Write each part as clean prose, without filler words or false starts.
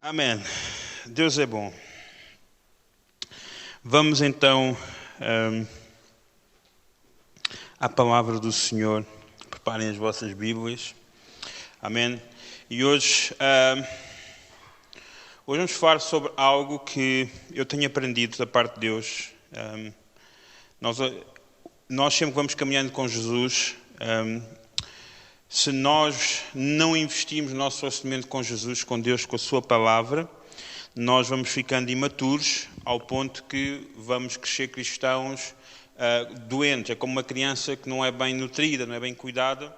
Amém. Deus é bom. Vamos então à palavra do Senhor. Preparem as vossas Bíblias. Amém. E hoje vamos falar sobre algo que eu tenho aprendido da parte de Deus. Nós sempre vamos caminhando com Jesus. Se nós não investimos no nosso relacionamento com Jesus, com Deus, com a sua palavra, nós vamos ficando imaturos ao ponto que vamos crescer cristãos doentes. É como uma criança que não é bem nutrida, não é bem cuidada.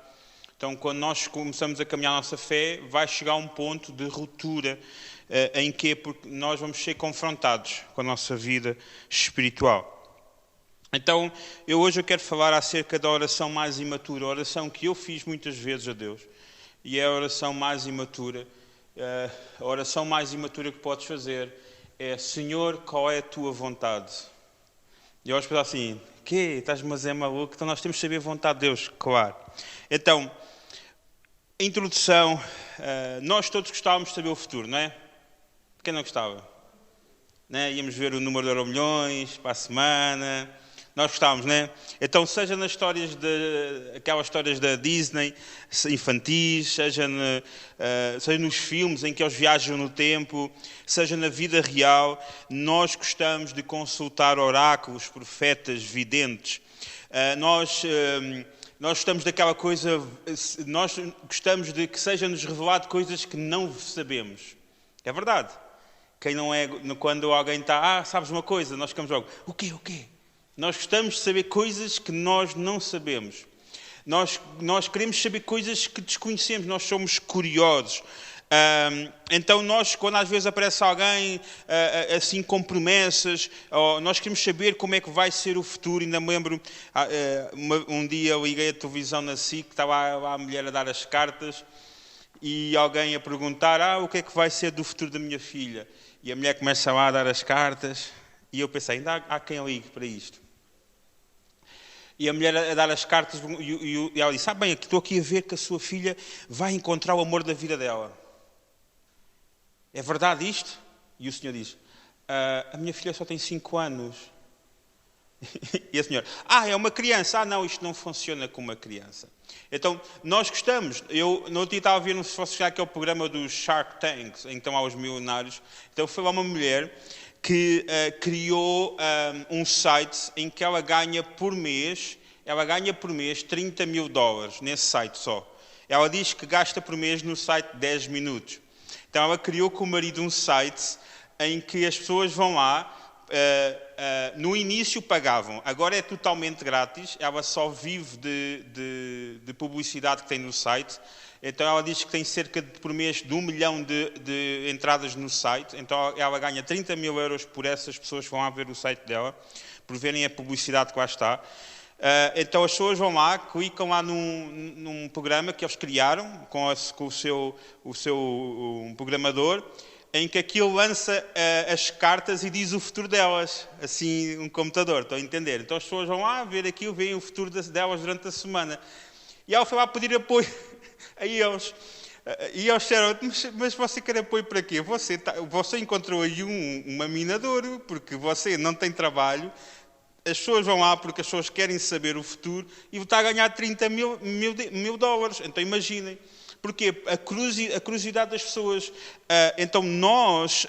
Então, quando nós começamos a caminhar a nossa fé, vai chegar a um ponto de ruptura em que porque nós vamos ser confrontados com a nossa vida espiritual. Então, hoje eu quero falar acerca da oração mais imatura, a oração que eu fiz muitas vezes a Deus. E é a oração mais imatura. A oração mais imatura que podes fazer é: Senhor, qual é a tua vontade? E eu vou pensar assim: quê? Estás mas é maluco? Então nós temos que saber a vontade de Deus, claro. Então, a introdução, nós todos gostávamos de saber o futuro, não é? Quem não gostava? Né? Íamos ver o número de Euromilhões para a semana. Nós gostávamos, não é? Então, seja nas histórias aquelas histórias da Disney, infantis, seja nos filmes em que eles viajam no tempo, seja na vida real, nós gostamos de consultar oráculos, profetas, videntes. Nós gostamos daquela coisa, nós gostamos de que seja-nos revelado coisas que não sabemos. É verdade. Quem não é, quando alguém está, sabes uma coisa, nós ficamos logo, o quê? Nós gostamos de saber coisas que nós não sabemos. Nós queremos saber coisas que desconhecemos, nós somos curiosos. Então nós, quando às vezes aparece alguém assim com promessas, nós queremos saber como é que vai ser o futuro. Ainda me lembro, um dia eu liguei a televisão na SIC, estava lá a mulher a dar as cartas, e alguém a perguntar, o que é que vai ser do futuro da minha filha? E a mulher começa lá a dar as cartas, e eu pensei, ainda há quem ligue para isto. E a mulher a dar as cartas, e ela disse, bem, estou aqui a ver que a sua filha vai encontrar o amor da vida dela. É verdade isto? E o senhor diz, a minha filha só tem 5 anos. E a senhora, é uma criança. Não, isto não funciona com uma criança. Então, nós gostamos. Eu, no outro dia estava a ver, não sei se fosse aquele programa dos Shark Tanks, então há os milionários. Então, foi lá uma mulher que criou um site em que ela ganha por mês $30 mil nesse site só. Ela diz que gasta por mês no site 10 minutos. Então ela criou com o marido um site em que as pessoas vão lá, no início pagavam, agora é totalmente grátis, ela só vive de publicidade que tem no site. Então ela diz que tem cerca de, por mês, de 1 milhão de entradas no site. Então ela ganha 30 mil euros por essas pessoas que vão lá ver o site dela, por verem a publicidade que lá está. Então as pessoas vão lá, clicam lá num programa que eles criaram com o seu programador, em que aquilo lança as cartas e diz o futuro delas, assim, um computador, estão a entender? Então as pessoas vão lá ver aquilo, veem o futuro delas durante a semana. E ela foi lá pedir apoio a eles. E eles disseram, mas você quer apoio para quê? Você encontrou aí uma minadora, porque você não tem trabalho. As pessoas vão lá porque as pessoas querem saber o futuro e está a ganhar 30 mil dólares. Então imaginem. Porquê? A curiosidade das pessoas. Então nós...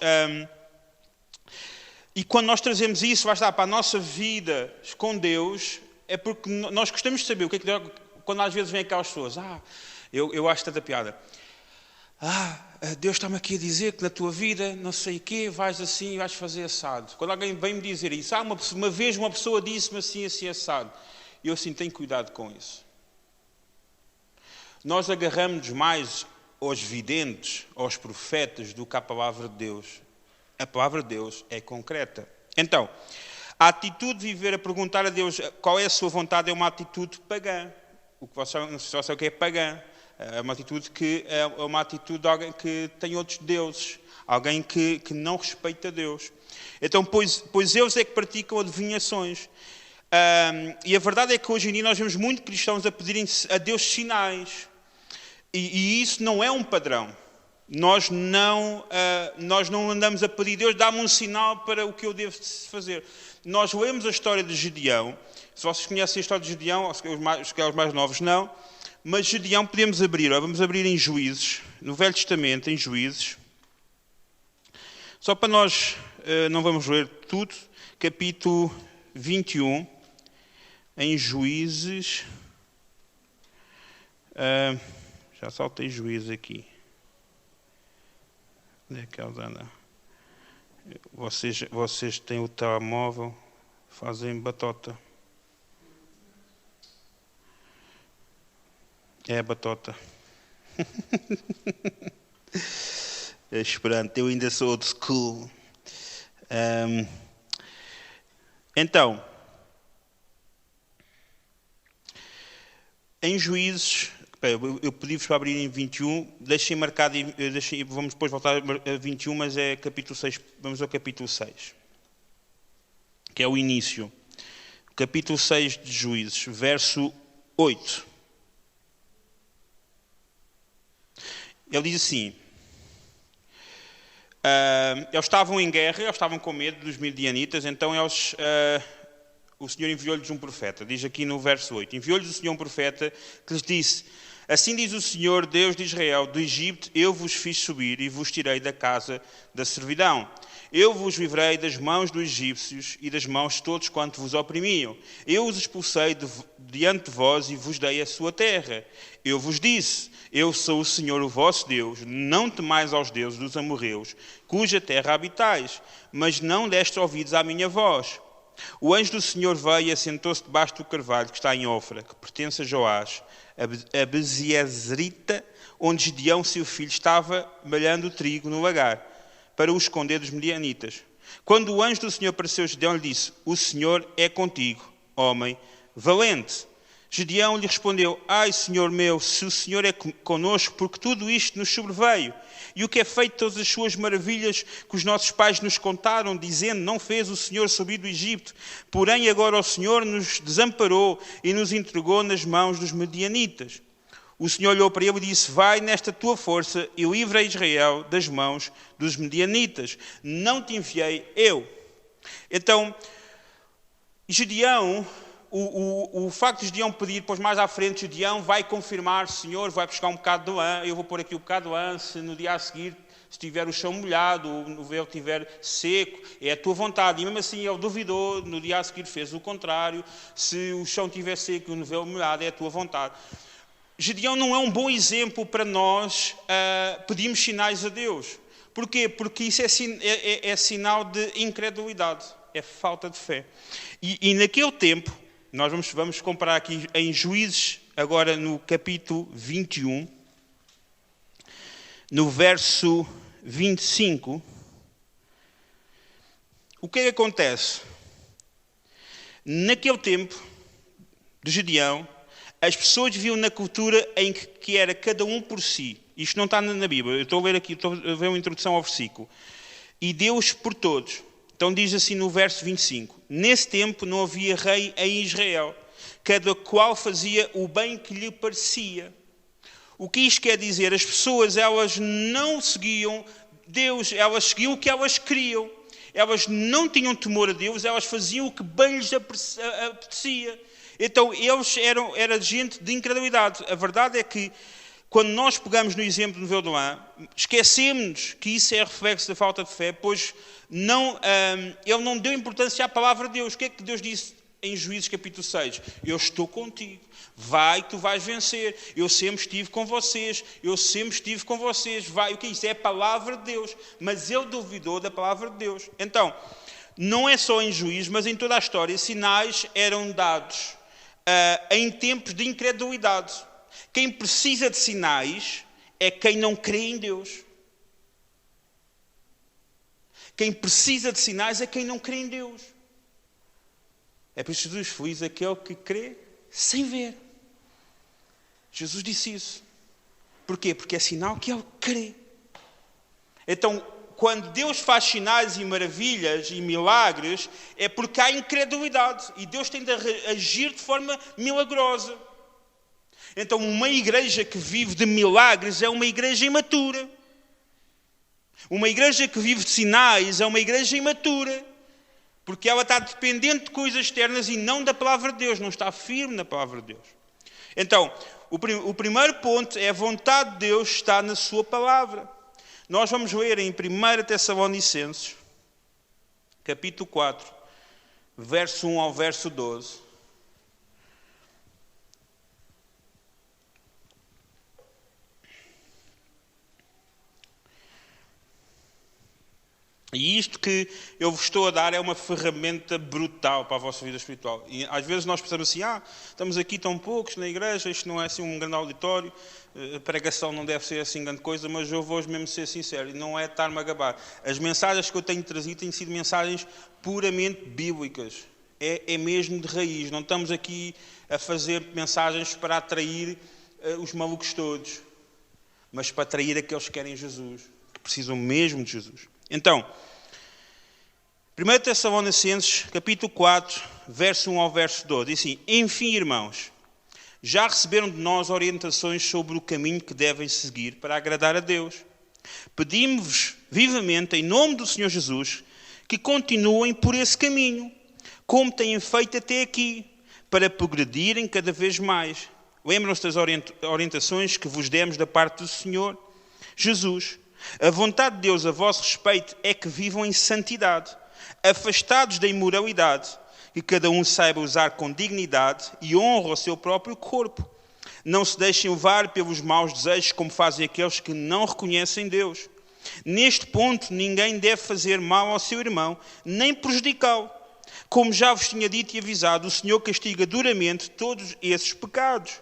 e quando nós trazemos isso, vai estar para a nossa vida com Deus, é porque nós gostamos de saber o que é que Deus... Quando às vezes vem aquelas pessoas, eu acho tanta piada. Deus está-me aqui a dizer que na tua vida, não sei o quê, vais assim, vais fazer assado. Quando alguém vem me dizer isso, uma vez uma pessoa disse-me assim, assado. E eu assim, tenho cuidado com isso. Nós agarramos mais aos videntes, aos profetas, do que à palavra de Deus. A palavra de Deus é concreta. Então, a atitude de viver a perguntar a Deus qual é a sua vontade é uma atitude pagã. Não sei se você sabe o que é pagã. É uma atitude de alguém que tem outros deuses. Alguém que não respeita Deus. Então, pois eles é que praticam adivinhações. E a verdade é que hoje em dia nós vemos muitos cristãos a pedirem a Deus sinais. E isso não é um padrão. Nós não andamos a pedir, Deus dá-me um sinal para o que eu devo fazer. Nós lemos a história de Gedeão. Se vocês conhecem a história de Gedeão, os mais novos não, mas Gedeão podemos abrir, vamos abrir em Juízes, no Velho Testamento, em Juízes. Só para nós, não vamos ler tudo, capítulo 21, em Juízes, já saltei Juízes aqui. Onde é que eles andam? Vocês têm o telemóvel, fazem batota. É batota. Esperando, eu ainda sou old school. Então, em Juízes, eu pedi-vos para abrir em 21, deixem marcado, vamos depois voltar a 21, mas é capítulo 6, vamos ao capítulo 6, que é o início. Capítulo 6 de Juízes, verso 8. Ele diz assim, eles estavam em guerra, eles estavam com medo dos midianitas, então o Senhor enviou-lhes um profeta. Diz aqui no verso 8, enviou-lhes o Senhor um profeta que lhes disse, assim diz o Senhor, Deus de Israel, do Egito eu vos fiz subir e vos tirei da casa da servidão. Eu vos livrei das mãos dos egípcios e das mãos de todos quanto vos oprimiam. Eu os expulsei diante de vós e vos dei a sua terra. Eu vos disse, eu sou o Senhor, o vosso Deus, não temais aos deuses dos amorreus, cuja terra habitais, mas não deste ouvidos à minha voz. O anjo do Senhor veio e assentou-se debaixo do carvalho que está em Ofra, que pertence a Joás, a Beziezerita, onde Gedeão, seu filho, estava malhando o trigo no lagar, para o esconder dos midianitas. Quando o anjo do Senhor apareceu, Gedeão lhe disse, o Senhor é contigo, homem valente. Gedeão lhe respondeu, ai, Senhor meu, se o Senhor é conosco, porque tudo isto nos sobreveio. E o que é feito todas as suas maravilhas que os nossos pais nos contaram, dizendo, não fez o Senhor subir do Egito. Porém, agora o Senhor nos desamparou e nos entregou nas mãos dos midianitas. O Senhor olhou para ele e disse, vai nesta tua força e livra Israel das mãos dos midianitas. Não te enviei eu. Então, Gedeão, o facto de Gedeão pedir, depois mais à frente, Gedeão vai confirmar, Senhor, vai buscar um bocado de lã, eu vou pôr aqui um bocado de lã, se no dia a seguir, se tiver o chão molhado, o véu estiver seco, é a tua vontade. E mesmo assim ele duvidou, no dia a seguir fez o contrário, se o chão estiver seco e o véu molhado, é a tua vontade. Gedeão não é um bom exemplo para nós pedirmos sinais a Deus. Porquê? Porque isso é sinal de incredulidade, é falta de fé. E naquele tempo, nós vamos comparar aqui em Juízes, agora no capítulo 21, no verso 25, o que é que acontece? Naquele tempo de Gedeão, as pessoas viviam na cultura em que era cada um por si. Isto não está na Bíblia. Eu estou a ler aqui, estou a ver uma introdução ao versículo. E Deus por todos. Então diz assim no verso 25. Nesse tempo não havia rei em Israel. Cada qual fazia o bem que lhe parecia. O que isto quer dizer? As pessoas, elas não seguiam Deus. Elas seguiam o que elas queriam. Elas não tinham temor a Deus. Elas faziam o que bem lhes apetecia. Então, eles eram gente de incredulidade. A verdade é que, quando nós pegamos no exemplo do véu do lã, esquecemos que isso é reflexo da falta de fé, pois ele não deu importância à palavra de Deus. O que é que Deus disse em Juízes capítulo 6? Eu estou contigo. Vai, tu vais vencer. Eu sempre estive com vocês. Eu sempre estive com vocês. Vai, o que é isso? É a palavra de Deus. Mas ele duvidou da palavra de Deus. Então, não é só em Juízes, mas em toda a história, sinais eram dados em tempos de incredulidade. Quem precisa de sinais é quem não crê em Deus. Quem precisa de sinais é quem não crê em Deus. É por isso que Jesus feliz aquele que crê sem ver. Jesus disse isso. Porquê? Porque é sinal que ele crê. Então, quando Deus faz sinais e maravilhas e milagres, é porque há incredulidade. E Deus tem de agir de forma milagrosa. Então, uma igreja que vive de milagres é uma igreja imatura. Uma igreja que vive de sinais é uma igreja imatura, porque ela está dependente de coisas externas e não da palavra de Deus, não está firme na palavra de Deus. Então, o primeiro ponto é a vontade de Deus está na sua palavra. Nós vamos ler em 1 Tessalonicenses, capítulo 4, verso 1 ao verso 12. E isto que eu vos estou a dar é uma ferramenta brutal para a vossa vida espiritual. E às vezes nós pensamos assim, estamos aqui tão poucos na igreja, isto não é assim um grande auditório, a pregação não deve ser assim grande coisa, mas eu vou mesmo ser sincero, e não é estar-me a gabar. As mensagens que eu tenho trazido têm sido mensagens puramente bíblicas. É mesmo de raiz. Não estamos aqui a fazer mensagens para atrair os malucos todos, mas para atrair aqueles que querem Jesus, que precisam mesmo de Jesus. Então, 1 Tessalonicenses, capítulo 4, verso 1 ao verso 12, diz assim: enfim, irmãos, já receberam de nós orientações sobre o caminho que devem seguir para agradar a Deus. Pedimos-vos vivamente, em nome do Senhor Jesus, que continuem por esse caminho, como têm feito até aqui, para progredirem cada vez mais. Lembram-se das orientações que vos demos da parte do Senhor Jesus. A vontade de Deus a vosso respeito é que vivam em santidade, afastados da imoralidade, que cada um saiba usar com dignidade e honra o seu próprio corpo. Não se deixem levar pelos maus desejos como fazem aqueles que não reconhecem Deus. Neste ponto, ninguém deve fazer mal ao seu irmão, nem prejudicá-lo. Como já vos tinha dito e avisado, o Senhor castiga duramente todos esses pecados,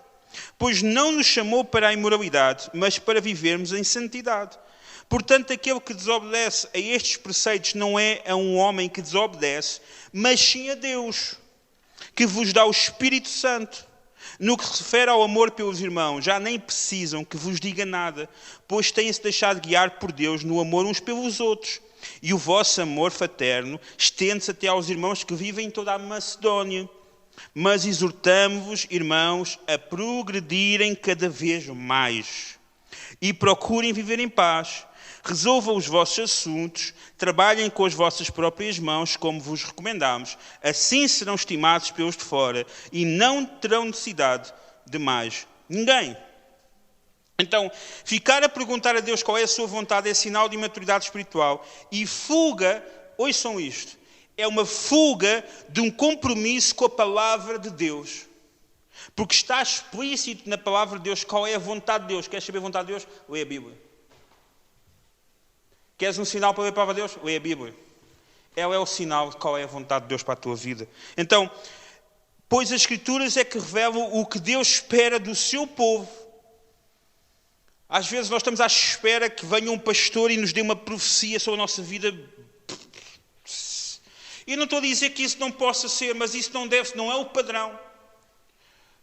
pois não nos chamou para a imoralidade, mas para vivermos em santidade. Portanto, aquele que desobedece a estes preceitos não é a um homem que desobedece, mas sim a Deus, que vos dá o Espírito Santo. No que se refere ao amor pelos irmãos, já nem precisam que vos diga nada, pois têm-se deixado guiar por Deus no amor uns pelos outros. E o vosso amor fraterno estende-se até aos irmãos que vivem em toda a Macedónia. Mas exortamo-vos, irmãos, a progredirem cada vez mais e procurem viver em paz. Resolvam os vossos assuntos, trabalhem com as vossas próprias mãos, como vos recomendamos. Assim serão estimados pelos de fora e não terão necessidade de mais ninguém. Então, ficar a perguntar a Deus qual é a sua vontade é sinal de imaturidade espiritual. E fuga, ouçam isto, é uma fuga de um compromisso com a palavra de Deus. Porque está explícito na palavra de Deus qual é a vontade de Deus. Queres saber a vontade de Deus? Lê a Bíblia. Queres um sinal para ler a palavra de Deus? Lê a Bíblia. Ela é o sinal de qual é a vontade de Deus para a tua vida. Então, pois as Escrituras é que revelam o que Deus espera do seu povo. Às vezes nós estamos à espera que venha um pastor e nos dê uma profecia sobre a nossa vida. E não estou a dizer que isso não possa ser, mas isso não é o padrão.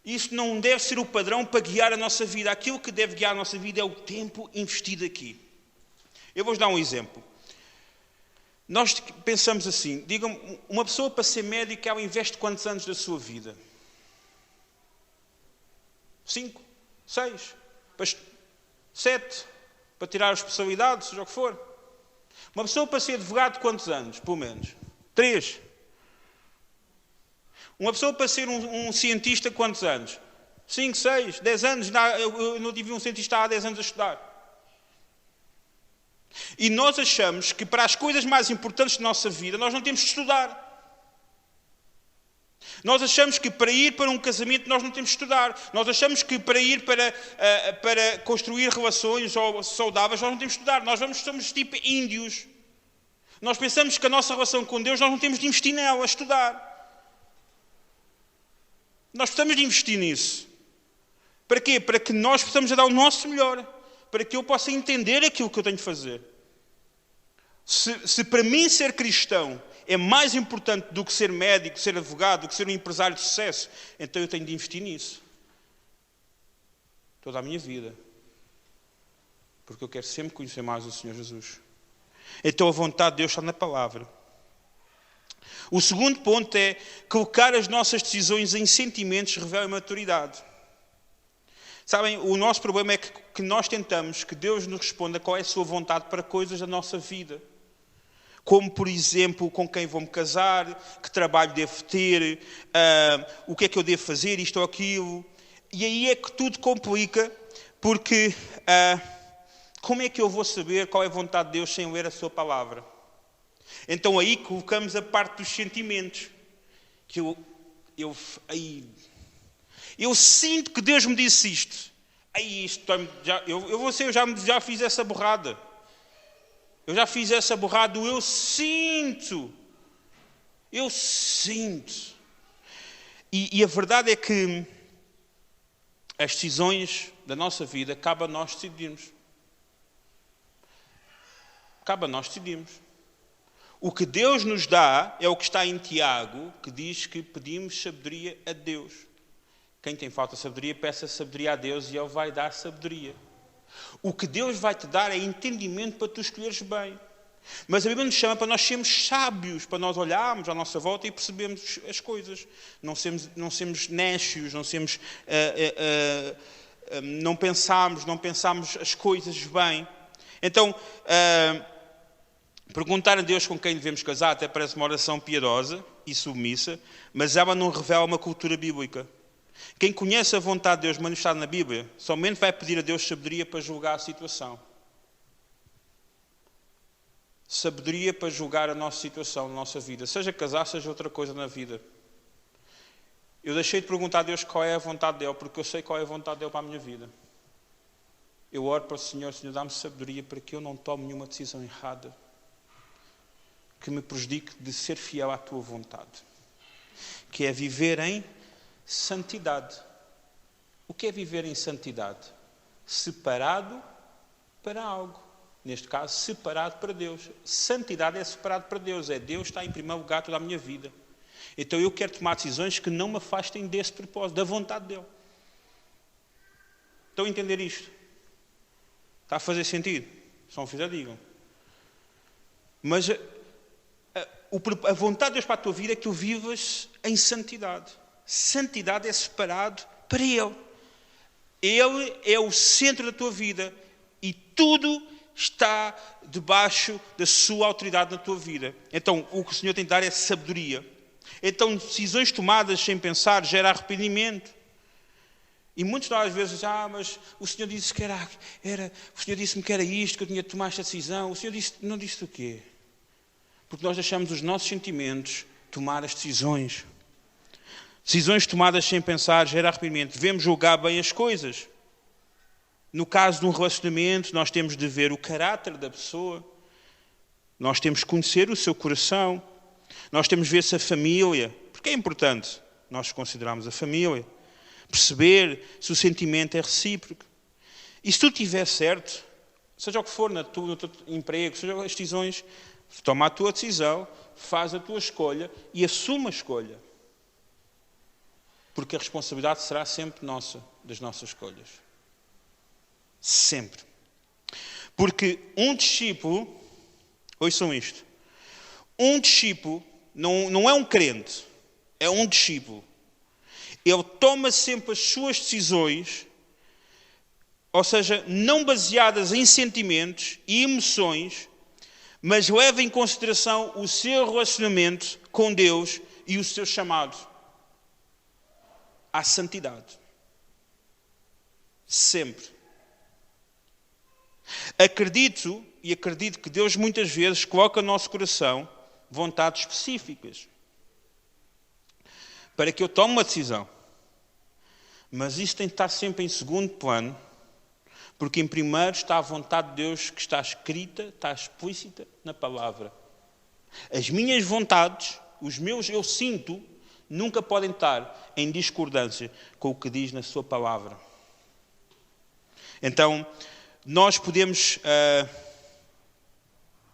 Isso não deve ser o padrão para guiar a nossa vida. Aquilo que deve guiar a nossa vida é o tempo investido aqui. Eu vou-vos dar um exemplo. Nós pensamos assim, digam, uma pessoa para ser médica, ela investe quantos anos da sua vida? 5, 6, 7, para tirar a especialidade, seja o que for. Uma pessoa para ser advogado, quantos anos, pelo menos? 3. Uma pessoa para ser um cientista, quantos anos? 5, 6, 10 anos. Eu não tive um cientista há 10 anos a estudar. E nós achamos que para as coisas mais importantes da nossa vida, nós não temos de estudar. Nós achamos que para ir para um casamento nós não temos de estudar. Nós achamos que para ir para construir relações saudáveis nós não temos de estudar. Somos tipo índios. Nós pensamos que a nossa relação com Deus nós não temos de investir nela, a estudar. Nós precisamos de investir nisso. Para quê? Para que nós possamos dar o nosso melhor. Para que eu possa entender aquilo que eu tenho de fazer. Se para mim ser cristão é mais importante do que ser médico, ser advogado, do que ser um empresário de sucesso, então eu tenho de investir nisso. Toda a minha vida. Porque eu quero sempre conhecer mais o Senhor Jesus. Então a vontade de Deus está na palavra. O segundo ponto é colocar as nossas decisões em sentimentos revela maturidade. Sabem, o nosso problema é que nós tentamos que Deus nos responda qual é a sua vontade para coisas da nossa vida. Como, por exemplo, com quem vou-me casar, que trabalho devo ter, o que é que eu devo fazer, isto ou aquilo. E aí é que tudo complica, porque como é que eu vou saber qual é a vontade de Deus sem ler a sua palavra? Então aí colocamos a parte dos sentimentos. Que eu sinto que Deus me disse isto. Eu já fiz essa borrada. Eu já fiz essa borrada. Eu sinto. E a verdade é que as decisões da nossa vida cabe a nós decidirmos. O que Deus nos dá é o que está em Tiago, que diz que pedimos sabedoria a Deus. Quem tem falta de sabedoria, peça sabedoria a Deus e Ele vai dar sabedoria. O que Deus vai te dar é entendimento para tu escolheres bem. Mas a Bíblia nos chama para nós sermos sábios, para nós olharmos à nossa volta e percebermos as coisas. Não sermos nécios, não pensarmos as coisas bem. Então, perguntar a Deus com quem devemos casar até parece uma oração piedosa e submissa, mas ela não revela uma cultura bíblica. Quem conhece a vontade de Deus manifestada na Bíblia, somente vai pedir a Deus sabedoria para julgar a situação. Sabedoria para julgar a nossa situação, a nossa vida. Seja casar, seja outra coisa na vida. Eu deixei de perguntar a Deus qual é a vontade dele, porque eu sei qual é a vontade dele para a minha vida. Eu oro para o Senhor, dá-me sabedoria para que eu não tome nenhuma decisão errada que me prejudique de ser fiel à tua vontade, que é viver em santidade. O que é viver em santidade? Separado para algo. Neste caso, separado para Deus. Santidade é separado para Deus. É Deus está em primeiro lugar toda a minha vida. Então eu quero tomar decisões que não me afastem desse propósito, da vontade dele. Estão a entender isto? Está a fazer sentido? Se não fizer, digam. Mas a vontade de Deus para a tua vida é que tu vivas em santidade. Santidade é separado para Ele. Ele é o centro da tua vida e tudo está debaixo da sua autoridade na tua vida. Então, o que o Senhor tem de dar é sabedoria. Então, decisões tomadas sem pensar gera arrependimento. E muitos de nós às vezes, mas o Senhor disse que o Senhor disse-me que era isto, que eu tinha de tomar esta decisão. O Senhor não disse o quê? Porque nós deixamos os nossos sentimentos tomar as decisões. Decisões tomadas sem pensar gera arrependimento. Devemos julgar bem as coisas. No caso de um relacionamento, nós temos de ver o caráter da pessoa. Nós temos de conhecer o seu coração. Nós temos de ver se a família, porque é importante nós considerarmos a família, perceber se o sentimento é recíproco. E se tudo estiver certo, seja o que for no teu emprego, seja as decisões, toma a tua decisão, faz a tua escolha e assume a escolha. Porque a responsabilidade será sempre nossa, das nossas escolhas. Sempre. Porque um discípulo, ouçam isto, um discípulo não é um crente, é um discípulo. Ele toma sempre as suas decisões, ou seja, não baseadas em sentimentos e emoções, mas leva em consideração o seu relacionamento com Deus e o seu chamado à santidade. Sempre. Acredito que Deus muitas vezes coloca no nosso coração vontades específicas para que eu tome uma decisão. Mas isso tem de estar sempre em segundo plano, porque em primeiro está a vontade de Deus que está escrita, está explícita na palavra. As minhas vontades, os meus eu sinto, nunca podem estar em discordância com o que diz na sua palavra. Então, nós podemos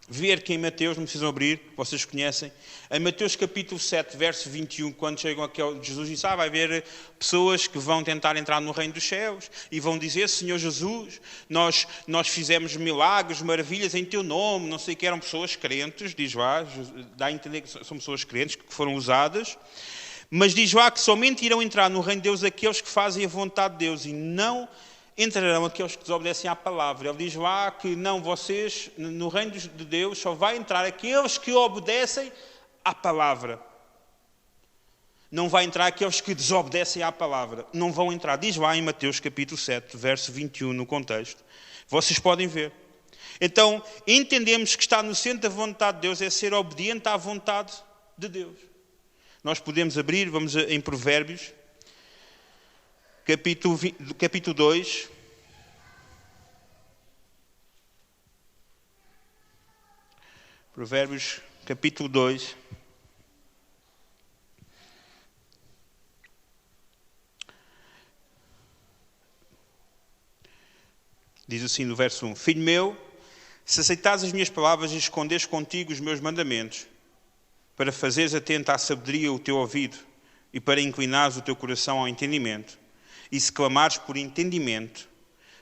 ver que em Mateus, não precisam abrir, vocês conhecem, em Mateus capítulo 7, verso 21, quando chegam aqui, Jesus disse, vai haver pessoas que vão tentar entrar no reino dos céus e vão dizer, Senhor Jesus, nós fizemos milagres, maravilhas em teu nome, não sei que eram pessoas crentes, diz lá, dá a entender que são pessoas crentes que foram usadas, Mas diz lá que somente irão entrar no reino de Deus aqueles que fazem a vontade de Deus e não entrarão aqueles que desobedecem à palavra. Ele diz lá que não, vocês, no reino de Deus, só vai entrar aqueles que obedecem à palavra. Não vai entrar aqueles que desobedecem à palavra. Não vão entrar. Diz lá em Mateus capítulo 7, verso 21, no contexto. Vocês podem ver. Então, entendemos que estar no centro da vontade de Deus é ser obediente à vontade de Deus. Nós podemos abrir, vamos em Provérbios, capítulo 2. Provérbios, capítulo 2. Diz assim no verso 1: Filho meu, se aceitares as minhas palavras e esconderes contigo os meus mandamentos, para fazeres atento à sabedoria o teu ouvido e para inclinares o teu coração ao entendimento, e se clamares por entendimento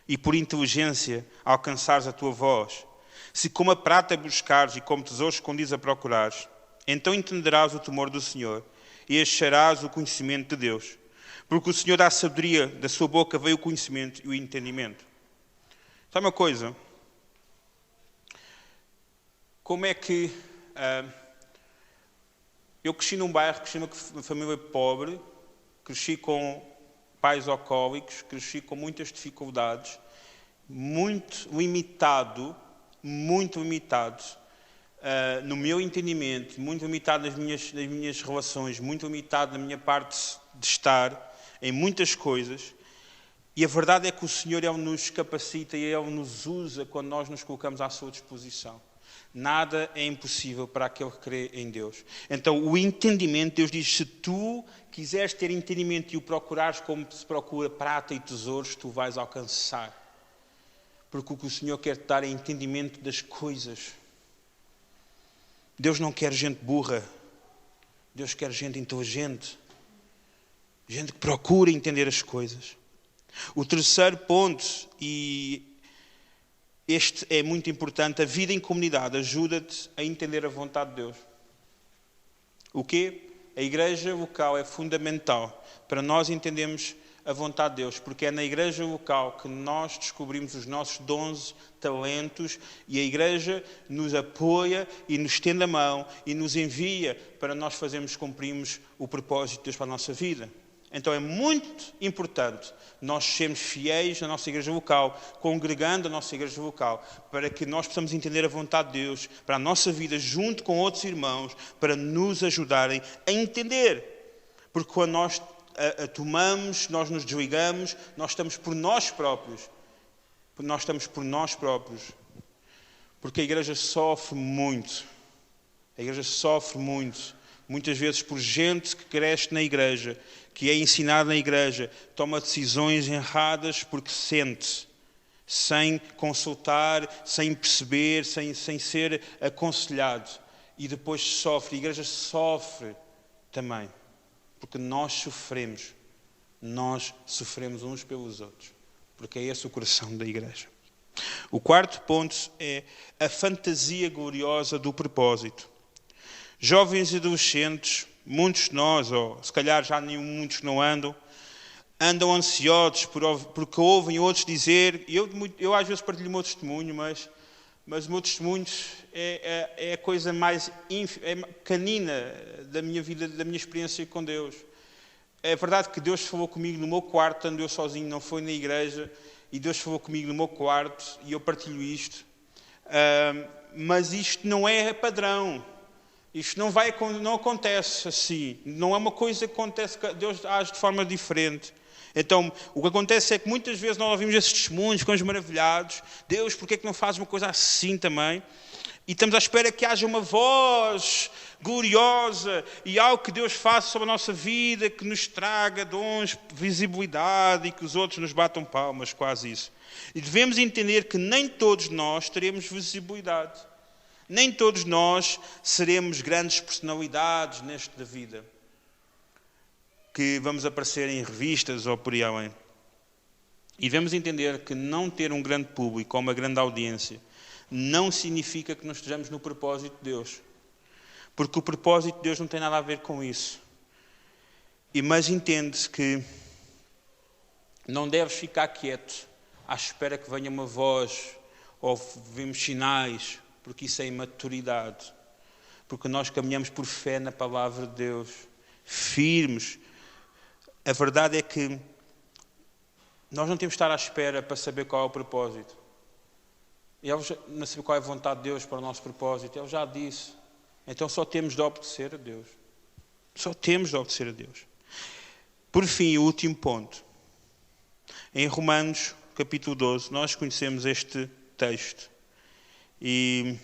e por inteligência alcançares a tua voz, se como a prata buscares e como tesouros escondidos a procurares, então entenderás o temor do Senhor e acharás o conhecimento de Deus. Porque o Senhor dá a sabedoria, da sua boca veio o conhecimento e o entendimento. Sabe uma coisa? Como é que... eu cresci num bairro, cresci numa família pobre, cresci com pais alcoólicos, cresci com muitas dificuldades, muito limitado no meu entendimento, muito limitado nas minhas relações, muito limitado na minha parte de estar em muitas coisas. E a verdade é que o Senhor, Ele nos capacita e Ele nos usa quando nós nos colocamos à sua disposição. Nada é impossível para aquele que crê em Deus. Então, o entendimento, Deus diz, se tu quiseres ter entendimento e o procurares como se procura prata e tesouros, tu vais alcançar. Porque o que o Senhor quer te dar é entendimento das coisas. Deus não quer gente burra. Deus quer gente inteligente. Gente que procura entender as coisas. O terceiro ponto, e este é muito importante, a vida em comunidade ajuda-te a entender a vontade de Deus. O quê? A igreja local é fundamental para nós entendermos a vontade de Deus, porque é na igreja local que nós descobrimos os nossos dons, talentos, e a igreja nos apoia e nos estende a mão e nos envia para nós cumprirmos o propósito de Deus para a nossa vida. Então é muito importante nós sermos fiéis na nossa igreja local, congregando a nossa igreja local, para que nós possamos entender a vontade de Deus para a nossa vida, junto com outros irmãos, para nos ajudarem a entender. Porque quando nós a tomamos, nós nos desligamos, nós estamos por nós próprios. Nós estamos por nós próprios. Porque a igreja sofre muito. A igreja sofre muito. Muitas vezes por gente que cresce na igreja, que é ensinada na igreja, toma decisões erradas porque sente, sem consultar, sem perceber, sem ser aconselhado. E depois sofre. A igreja sofre também. Porque nós sofremos uns pelos outros. Porque é esse o coração da igreja. O quarto ponto é a fantasia gloriosa do propósito. Jovens e adolescentes, muitos de nós, ou se calhar já muitos não andam ansiosos porque ouvem outros dizer, eu às vezes partilho o meu testemunho, mas o meu testemunho é a coisa mais canina da minha vida, da minha experiência com Deus. É verdade que Deus falou comigo no meu quarto, estando eu sozinho, não foi na igreja, e Deus falou comigo no meu quarto, e eu partilho isto. Mas isto não é padrão. Isto não acontece assim. Não é uma coisa que acontece, que Deus age de forma diferente. Então, o que acontece é que muitas vezes nós ouvimos esses testemunhos, ficamos maravilhados. Deus, porquê é que não fazes uma coisa assim também? E estamos à espera que haja uma voz gloriosa e algo que Deus faça sobre a nossa vida, que nos traga dons, visibilidade e que os outros nos batam palmas, quase isso. E devemos entender que nem todos nós teremos visibilidade. Nem todos nós seremos grandes personalidades neste da vida, que vamos aparecer em revistas ou por aí além. E devemos entender que não ter um grande público ou uma grande audiência não significa que não estejamos no propósito de Deus. Porque o propósito de Deus não tem nada a ver com isso. Mas entende-se que não deves ficar quieto à espera que venha uma voz ou vemos sinais, porque isso é imaturidade. Porque nós caminhamos por fé na palavra de Deus, firmes. A verdade é que nós não temos de estar à espera para saber qual é o propósito. Ele não sabe qual é a vontade de Deus para o nosso propósito. Ele já disse. Então só temos de obedecer a Deus. Só temos de obedecer a Deus. Por fim, o último ponto. Em Romanos, capítulo 12, nós conhecemos este texto. E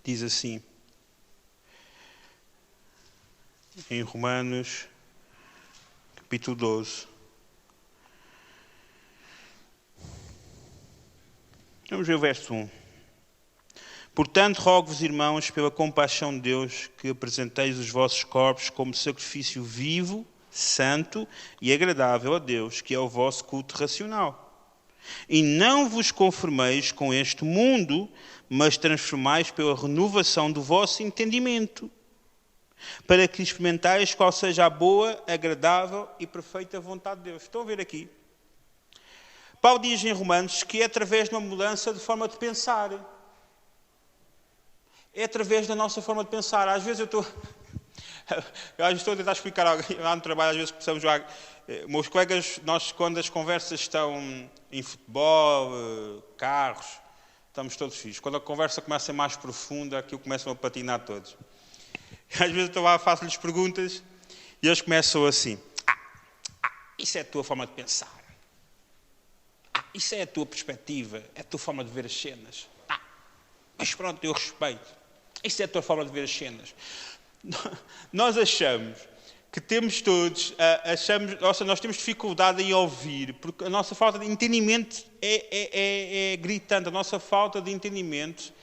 diz assim. Em Romanos, capítulo 12. Vamos ver o verso 1. Portanto, rogo-vos, irmãos, pela compaixão de Deus, que apresenteis os vossos corpos como sacrifício vivo, santo e agradável a Deus, que é o vosso culto racional. E não vos conformeis com este mundo, mas transformais pela renovação do vosso entendimento, para que experimentais qual seja a boa, agradável e perfeita vontade de Deus. Estão a ver aqui? Paulo diz em Romanos que é através de uma mudança de forma de pensar. É através da nossa forma de pensar. Às vezes eu estou a tentar explicar lá no trabalho, às vezes precisamos jogar. Meus colegas, nós quando as conversas estão em futebol, carros, estamos todos fixos. Quando a conversa começa a ser mais profunda, aquilo começam a patinar todos. Às vezes eu estou lá, faço-lhes perguntas e eles começam assim. Isso é a tua forma de pensar. Isso é a tua perspectiva, é a tua forma de ver as cenas. Mas pronto, eu respeito. Isso é a tua forma de ver as cenas. Nós achamos que temos todos, nós temos dificuldade em ouvir, porque a nossa falta de entendimento é gritante. A nossa falta de entendimento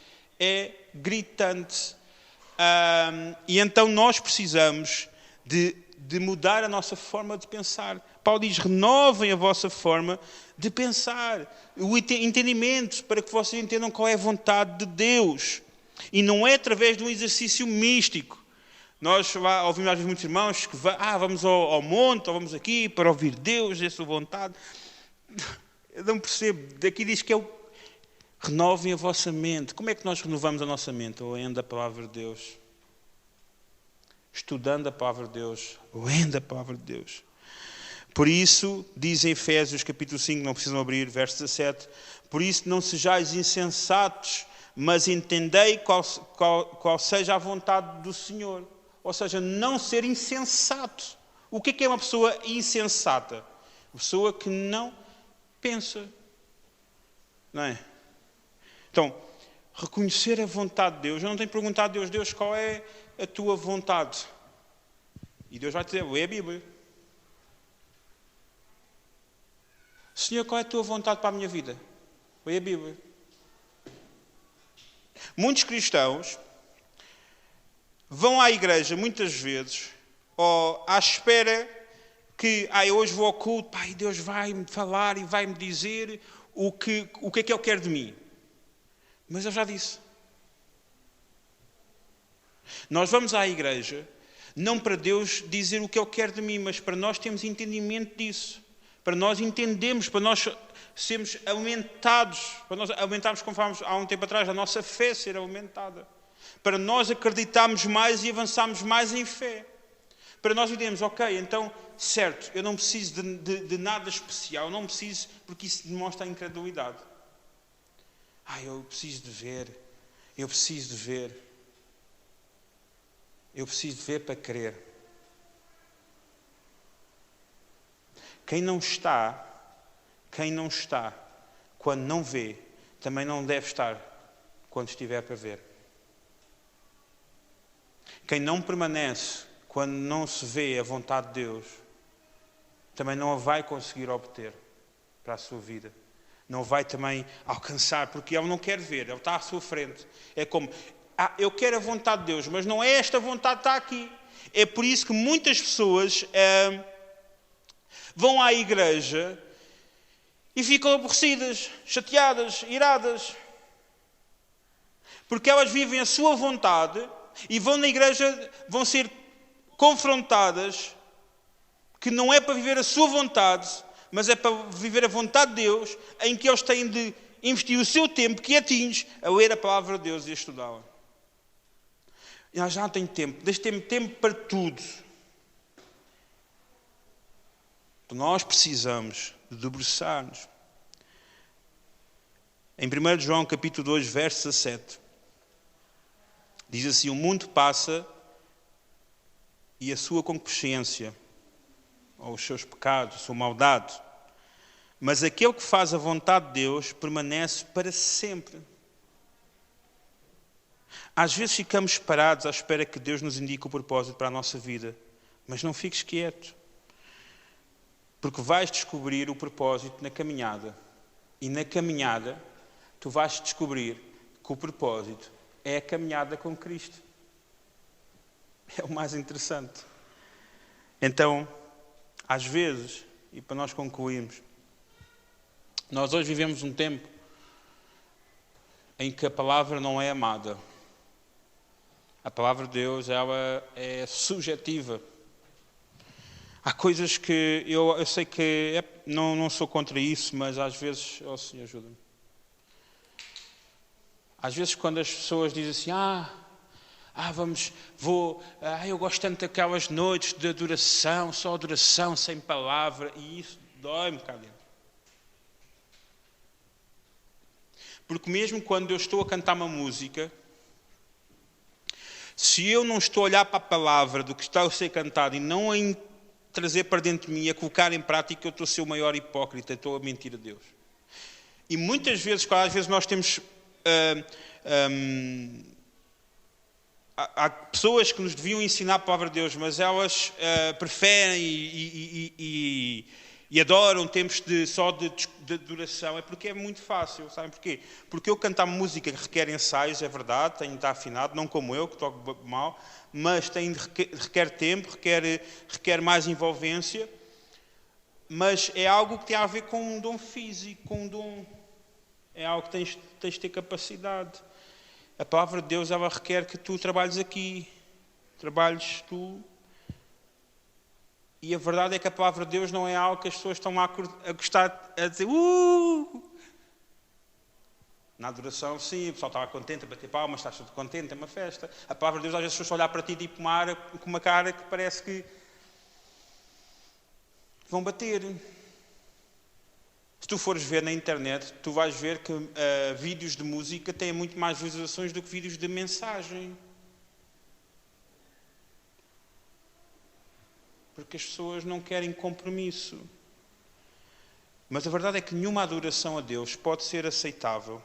é gritante. E então nós precisamos de mudar a nossa forma de pensar. Paulo diz, renovem a vossa forma de pensar, o entendimento, para que vocês entendam qual é a vontade de Deus. E não é através de um exercício místico. Nós ouvimos às vezes muitos irmãos que vamos ao monte, ou vamos aqui para ouvir Deus, a sua vontade. Eu não percebo. Daqui diz que renovem a vossa mente. Como é que nós renovamos a nossa mente? Lendo a palavra de Deus. Estudando a palavra de Deus. Lendo a palavra de Deus. Por isso, diz em Efésios capítulo 5, não precisam abrir, verso 17, por isso não sejais insensatos, mas entendei qual seja a vontade do Senhor. Ou seja, não ser insensato. O que é uma pessoa insensata? Uma pessoa que não pensa. Não é? Então, reconhecer a vontade de Deus. Eu não tenho perguntado a Deus, Deus, qual é a tua vontade? E Deus vai dizer, lê a Bíblia. Senhor, qual é a tua vontade para a minha vida? Lê a Bíblia. Muitos cristãos vão à igreja, muitas vezes, ou à espera que, eu hoje vou ao culto, e Deus vai-me falar e vai-me dizer o que é que Ele quer de mim. Mas eu já disse. Nós vamos à igreja, não para Deus dizer o que Ele quer de mim, mas para nós termos entendimento disso. Para nós entendermos, para nós sermos aumentados, para nós aumentarmos, como falámos há um tempo atrás, a nossa fé ser aumentada. Para nós acreditarmos mais e avançarmos mais em fé. Para nós entendermos, ok, então, certo, eu não preciso de nada especial, não preciso, porque isso demonstra a incredulidade. Eu preciso de ver, eu preciso de ver. Eu preciso de ver para crer. Quem não está, quando não vê, também não deve estar quando estiver para ver. Quem não permanece quando não se vê a vontade de Deus, também não a vai conseguir obter para a sua vida. Não vai também alcançar, porque ele não quer ver, ele está à sua frente. É como, eu quero a vontade de Deus, mas não é esta vontade que está aqui. É por isso que muitas pessoas vão à igreja e ficam aborrecidas, chateadas, iradas. Porque elas vivem a sua vontade e vão na igreja, vão ser confrontadas, que não é para viver a sua vontade, mas é para viver a vontade de Deus, em que eles têm de investir o seu tempo, que atinge, a ler a palavra de Deus e a estudá-la. Eu já não tenho tempo. Deixe-me tempo para tudo. Nós precisamos de debruçar-nos. Em 1 João capítulo 2, verso 17, diz assim: o mundo passa e a sua concupiscência, ou os seus pecados, a sua maldade, mas aquele que faz a vontade de Deus permanece para sempre. Às vezes ficamos parados à espera que Deus nos indique o propósito para a nossa vida, mas não fiques quieto, porque vais descobrir o propósito na caminhada, e na caminhada tu vais descobrir que o propósito é a caminhada com Cristo. É o mais interessante. Então, às vezes, e para nós concluirmos, nós hoje vivemos um tempo em que a palavra não é amada. A palavra de Deus, ela é subjetiva. Há coisas que eu sei que não sou contra isso, mas às vezes, Senhor, ajuda-me. Às vezes quando as pessoas dizem assim, eu gosto tanto daquelas noites de adoração, só adoração, sem palavra, e isso dói-me cá dentro. Porque mesmo quando eu estou a cantar uma música, se eu não estou a olhar para a palavra do que está a ser cantado e não a trazer para dentro de mim e a colocar em prática, eu estou a ser o maior hipócrita, estou a mentir a Deus. E muitas vezes, às vezes nós temos... há pessoas que nos deviam ensinar a palavra de Deus, mas elas preferem e adoram tempos só de adoração. É porque é muito fácil, sabem porquê? Porque eu cantar música requer ensaios, é verdade, tenho de estar afinado, não como eu, que toco mal, mas requer tempo, requer mais envolvência, mas é algo que tem a ver com um dom físico, com um dom. É algo que tens de ter capacidade. A palavra de Deus, ela requer que tu trabalhes aqui, trabalhes tu. E a verdade é que a palavra de Deus não é algo que as pessoas estão a gostar, a dizer Na adoração, sim, o pessoal estava contente, a bater palmas, estás tudo contente, é uma festa. A palavra de Deus, às vezes, as pessoas olhar para ti tipo com uma cara que parece que vão bater. Se tu fores ver na internet, tu vais ver que vídeos de música têm muito mais visualizações do que vídeos de mensagem. Porque as pessoas não querem compromisso. Mas a verdade é que nenhuma adoração a Deus pode ser aceitável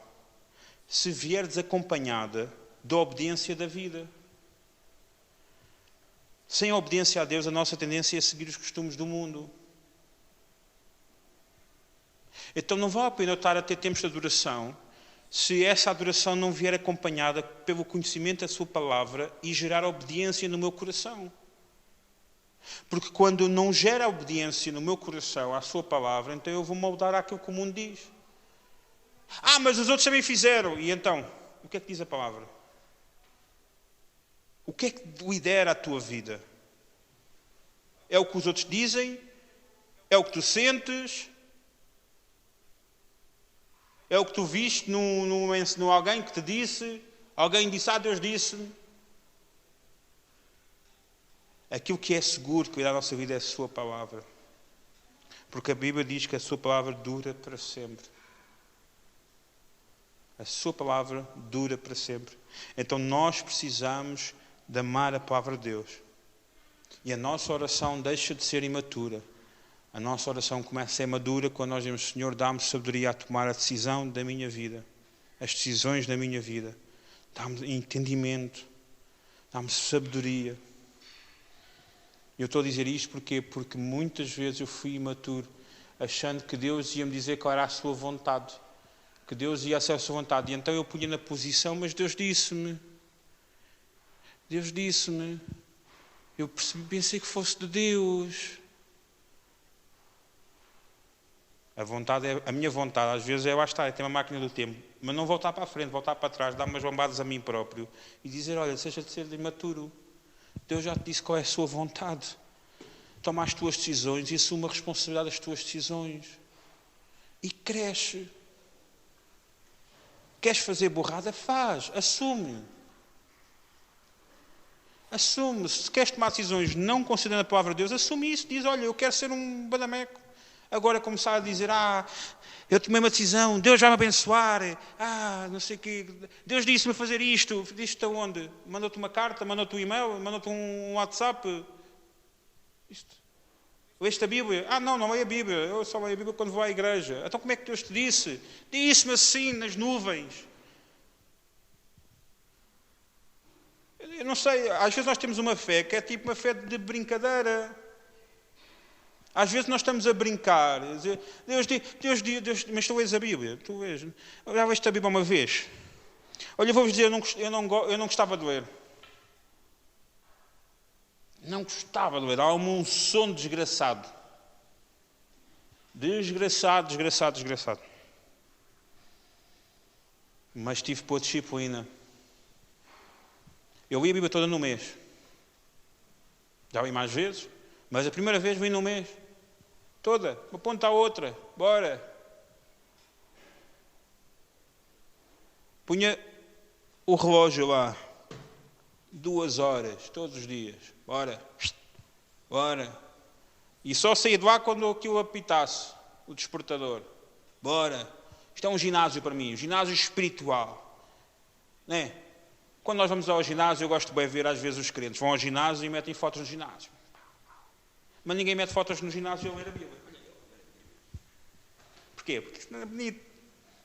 se vier desacompanhada da obediência da vida. Sem a obediência a Deus, a nossa tendência é seguir os costumes do mundo. Então não vale a pena eu estar a ter tempos de adoração se essa adoração não vier acompanhada pelo conhecimento da sua palavra e gerar obediência no meu coração. Porque quando não gera obediência no meu coração à sua palavra, então eu vou moldar àquilo que o mundo diz. Mas os outros também fizeram. E então, o que é que diz a palavra? O que é que lidera a tua vida? É o que os outros dizem? É o que tu sentes? É o que tu viste no alguém que te disse? Alguém disse, Deus disse-me. Aquilo que é seguro cuidar da nossa vida é a sua palavra. Porque a Bíblia diz que a sua palavra dura para sempre. A sua palavra dura para sempre. Então nós precisamos de amar a palavra de Deus. E a nossa oração deixa de ser imatura. A nossa oração começa a ser madura quando nós dizemos, Senhor, dá-me sabedoria a tomar a decisão da minha vida. As decisões da minha vida. Dá-me entendimento. Dá-me sabedoria. Eu estou a dizer isto porque muitas vezes eu fui imaturo, achando que Deus ia me dizer qual era a sua vontade. Que Deus ia ser a sua vontade. E então eu punha na posição, mas Deus disse-me. Deus disse-me. Eu pensei que fosse de Deus. A minha vontade, às vezes, é lá estar, é ter uma máquina do tempo, mas não voltar para a frente, voltar para trás, dar umas bombadas a mim próprio e dizer, olha, deixa de ser imaturo, Deus já te disse qual é a sua vontade. Toma as tuas decisões e assume a responsabilidade das tuas decisões. E cresce. Queres fazer borrada? Faz. Assume. Assume. Se queres tomar decisões não considerando a palavra de Deus, assume isso. Diz, olha, eu quero ser um badameco. Agora começar a dizer, eu tomei uma decisão, Deus vai me abençoar. Não sei o quê. Deus disse-me fazer isto. Disse-te aonde? Mandou-te uma carta, mandou-te um e-mail, mandou-te um WhatsApp. Isto. Leste a Bíblia? Não leio a Bíblia. Eu só leio a Bíblia quando vou à igreja. Então como é que Deus te disse? Disse-me assim, nas nuvens. Eu não sei, às vezes nós temos uma fé que é tipo uma fé de brincadeira. Às vezes nós estamos a brincar. Deus, mas tu lês a Bíblia? Tu lês? Já leste a Bíblia uma vez? Olha, eu vou-vos dizer, eu não gostava de ler. Não gostava de ler. Há um sono desgraçado. Desgraçado. Mas tive por disciplina. Eu li a Bíblia toda no mês. Já li mais vezes, mas a primeira vez li no mês. Toda. Uma ponta à outra. Bora. Punha o relógio lá. 2 horas, todos os dias. Bora. E só saía de lá quando aquilo apitasse, o despertador. Bora. Isto é um ginásio para mim, um ginásio espiritual. Não é? Quando nós vamos ao ginásio, eu gosto de bem ver às vezes os crentes vão ao ginásio e metem fotos no ginásio. Mas ninguém mete fotos no ginásio a ler a Bíblia. Porquê? Porque isto não é bonito.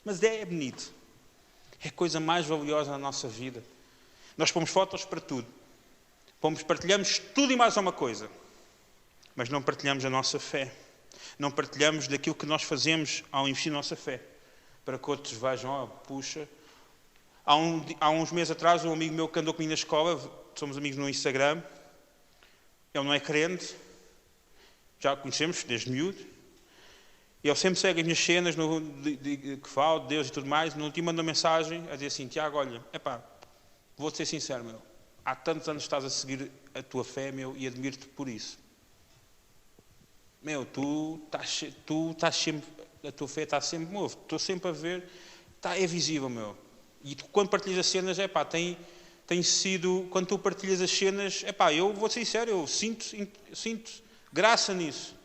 Mas é bonito. É a coisa mais valiosa na nossa vida. Nós pomos fotos para tudo. Partilhamos tudo e mais uma coisa. Mas não partilhamos a nossa fé. Não partilhamos daquilo que nós fazemos ao investir a nossa fé. Para que outros vejam, puxa. Há uns meses atrás, um amigo meu que andou comigo na escola, somos amigos no Instagram, ele não é crente, já o conhecemos desde miúdo, e ele sempre segue as minhas cenas que falo de Deus e tudo mais. No último mandou uma mensagem a dizer assim, Tiago, olha, vou-te ser sincero, meu, há tantos anos estás a seguir a tua fé, meu, e admiro-te por isso. Meu, tu estás sempre, a tua fé está sempre move, estou sempre a ver, é visível, meu. E tu, quando partilhas as cenas, tem sido, quando tu partilhas as cenas, eu vou ser sincero, eu sinto graça nisso.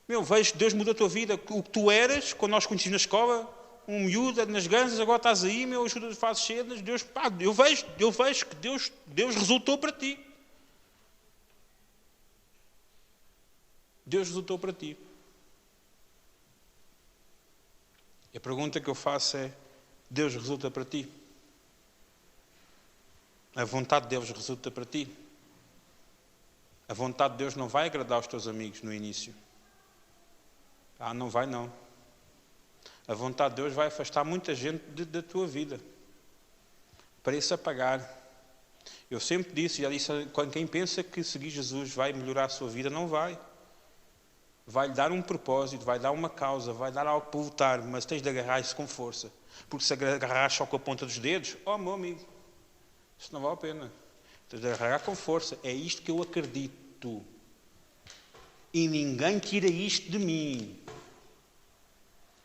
Meu, vejo, Deus mudou a tua vida, o que tu eras, quando nós conhecíamos na escola, um miúdo nas ganzas, agora estás aí, meu, ajuda, fazes cenas, Deus, eu vejo que Deus resultou para ti. Deus resultou para ti. E a pergunta que eu faço é, Deus resulta para ti? A vontade de Deus resulta para ti? A vontade de Deus não vai agradar os teus amigos no início. Não vai não. A vontade de Deus vai afastar muita gente da tua vida. Preço a pagar. Eu sempre disse, já disse, quem pensa que seguir Jesus vai melhorar a sua vida, não vai. Vai-lhe dar um propósito, vai dar uma causa, vai dar algo para lutar, mas tens de agarrar isso com força. Porque se agarrar só com a ponta dos dedos, meu amigo, isso não vale a pena. Tens de agarrar com força. É isto que eu acredito. E ninguém tira isto de mim.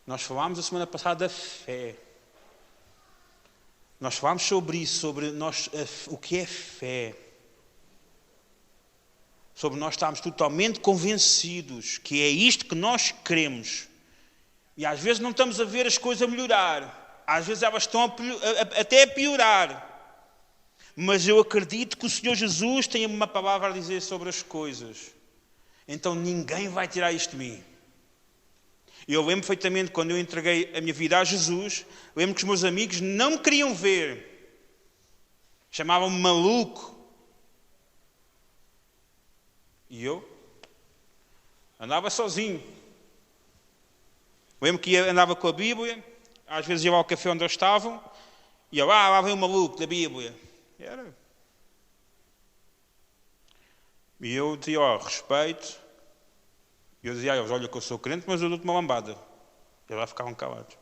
Nós falámos a semana passada da fé. Nós falámos sobre isso, sobre o que é fé. Sobre nós estarmos totalmente convencidos que é isto que nós queremos. E às vezes não estamos a ver as coisas a melhorar. Às vezes elas estão até a piorar. Mas eu acredito que o Senhor Jesus tem uma palavra a dizer sobre as coisas. Então ninguém vai tirar isto de mim. Eu lembro perfeitamente quando eu entreguei a minha vida a Jesus, lembro que os meus amigos não me queriam ver. Chamavam-me maluco. E eu andava sozinho. Lembro que andava com a Bíblia, às vezes ia ao café onde eles estavam, e eu, lá vem o maluco da Bíblia. E eu dizia, respeito. E eu dizia a eles, olha que eu sou crente, mas eu dou-te uma lambada. E eles lá ficavam calados.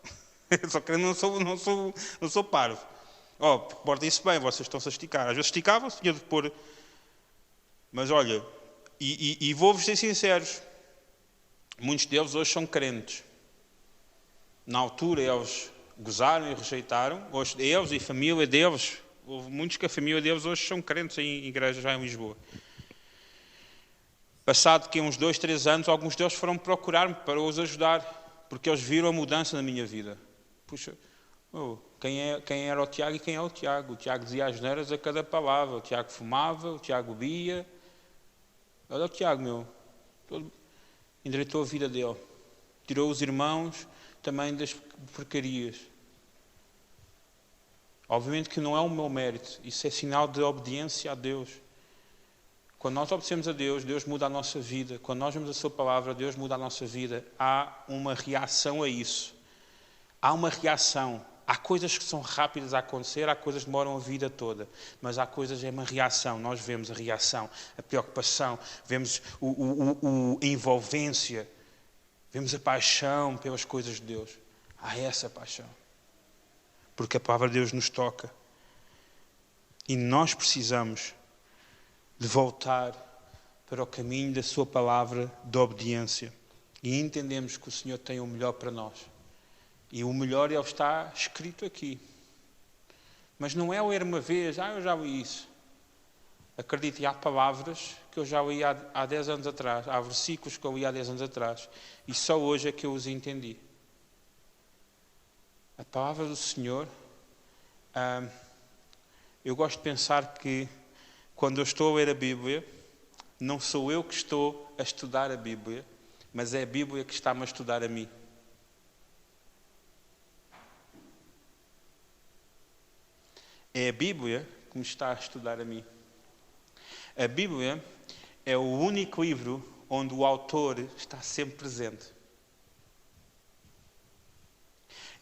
Eu sou crente, não sou parvo. Portem-se bem, vocês estão-se a esticar. Às vezes esticavam-se, tinha de pôr Mas olha, e vou-vos ser sinceros, muitos deles hoje são crentes. Na altura eles gozaram e rejeitaram, hoje eles e a família deles, houve muitos que a família deles hoje são crentes em igrejas já em Lisboa. Passado que uns 2, 3 anos, alguns deles foram procurar-me para os ajudar, porque eles viram a mudança na minha vida. Puxa, quem era o Tiago e quem é o Tiago? O Tiago dizia asneiras a cada palavra, o Tiago fumava, o Tiago bebia. Olha o Tiago, endireitou a vida dele. Tirou os irmãos também das porcarias. Obviamente que não é o meu mérito, isso é sinal de obediência a Deus. Quando nós obedecemos a Deus, Deus muda a nossa vida. Quando nós vemos a sua palavra, Deus muda a nossa vida. Há uma reação a isso. Há uma reação. Há coisas que são rápidas a acontecer, há coisas que demoram a vida toda. Mas há coisas, é uma reação. Nós vemos a reação, a preocupação, vemos a envolvência, vemos a paixão pelas coisas de Deus. Há essa paixão. Porque a palavra de Deus nos toca. E nós precisamos de voltar para o caminho da sua palavra de obediência. E entendemos que o Senhor tem o melhor para nós. E o melhor ele está escrito aqui. Mas não é ler uma vez, eu já li isso. Acredite, há palavras que eu já li há 10 anos atrás. Há versículos que eu li há 10 anos atrás. E só hoje é que eu os entendi. A palavra do Senhor, eu gosto de pensar que quando eu estou a ler a Bíblia, não sou eu que estou a estudar a Bíblia, mas é a Bíblia que está-me a estudar a mim. É a Bíblia que me está a estudar a mim. A Bíblia é o único livro onde o autor está sempre presente.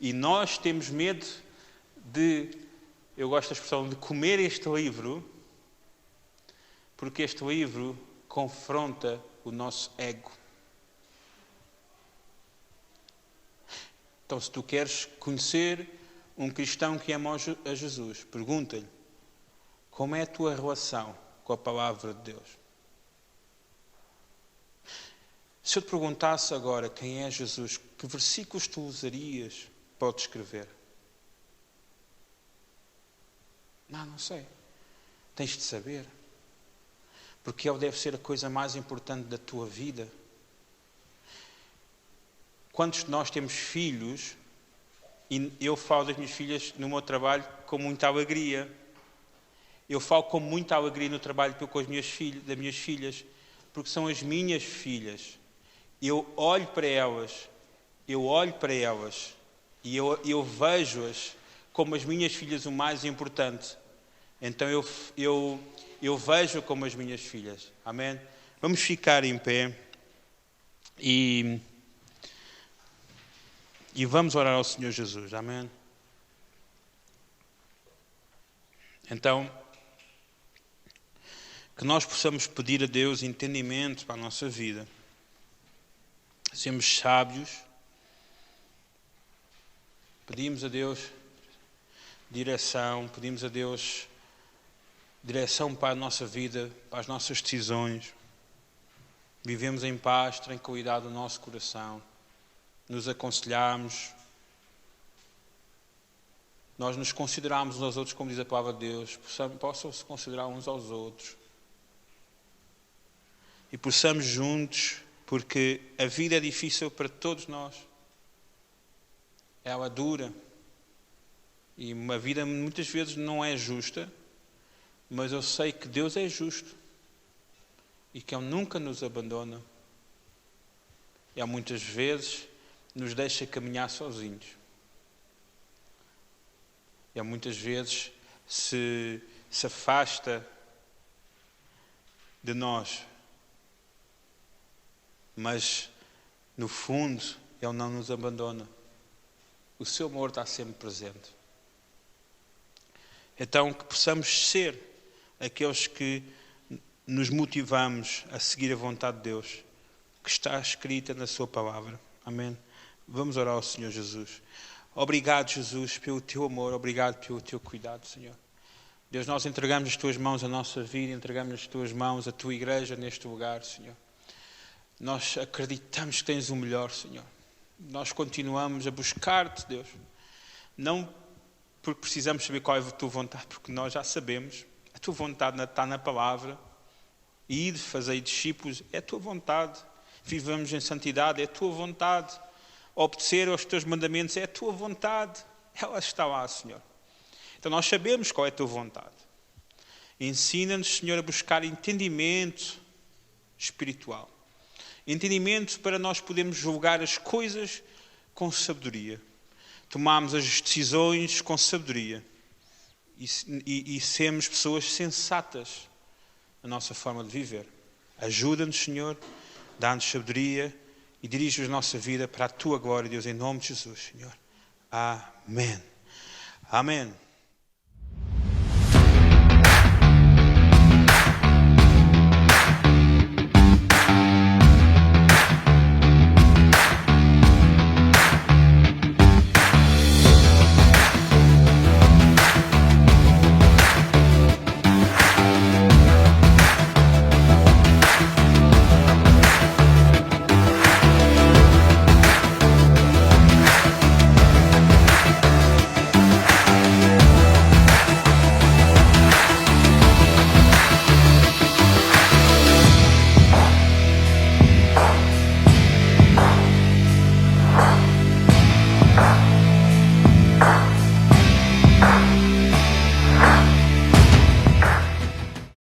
E nós temos medo eu gosto da expressão, de comer este livro, porque este livro confronta o nosso ego. Então, se tu queres conhecer um cristão que ama a Jesus, pergunta-lhe como é a tua relação com a palavra de Deus. Se eu te perguntasse agora quem é Jesus, que versículos tu usarias para o descrever? Não sei. Tens de saber. Porque ele deve ser a coisa mais importante da tua vida. Quantos de nós temos filhos, e eu falo das minhas filhas no meu trabalho com muita alegria. Eu falo com muita alegria no trabalho com as minhas filhas, porque são as minhas filhas. Eu olho para elas e eu vejo-as como as minhas filhas o mais importante. Então eu vejo como as minhas filhas. Amém? Vamos ficar em pé e vamos orar ao Senhor Jesus. Amém? Então, que nós possamos pedir a Deus entendimento para a nossa vida. Sermos sábios. Pedimos a Deus direção, pedimos a Deus direção para a nossa vida, para as nossas decisões. Vivemos em paz, tranquilidade no nosso coração. Nos aconselhamos. Nós nos consideramos uns aos outros, como diz a palavra de Deus. Possam-se considerar uns aos outros. E possamos juntos, porque a vida é difícil para todos nós. Ela dura. E uma vida muitas vezes não é justa, mas eu sei que Deus é justo e que Ele nunca nos abandona. E há muitas vezes nos deixa caminhar sozinhos. E há muitas vezes se afasta de nós. Mas, no fundo, Ele não nos abandona. O seu amor está sempre presente. Então, que possamos ser aqueles que nos motivamos a seguir a vontade de Deus, que está escrita na sua palavra. Amém? Vamos orar ao Senhor Jesus. Obrigado, Jesus, pelo teu amor. Obrigado pelo teu cuidado, Senhor. Deus, nós entregamos as Tuas mãos a nossa vida, entregamos as Tuas mãos a Tua igreja neste lugar, Senhor. Nós acreditamos que Tens o melhor, Senhor. Nós continuamos a buscar-Te, Deus. Não porque precisamos saber qual é a Tua vontade, porque nós já sabemos. A Tua vontade está na palavra. Ir, fazer discípulos, é a Tua vontade. Vivamos em santidade, é a Tua vontade. Obedecer aos Teus mandamentos, é a Tua vontade. Ela está lá, Senhor. Então nós sabemos qual é a Tua vontade. Ensina-nos, Senhor, a buscar entendimento espiritual. Entendimento para nós podermos julgar as coisas com sabedoria. Tomarmos as decisões com sabedoria. E sermos pessoas sensatas na nossa forma de viver. Ajuda-nos, Senhor, dá-nos sabedoria e dirige a nossa vida para a Tua glória, Deus, em nome de Jesus, Senhor. Amém. Amém.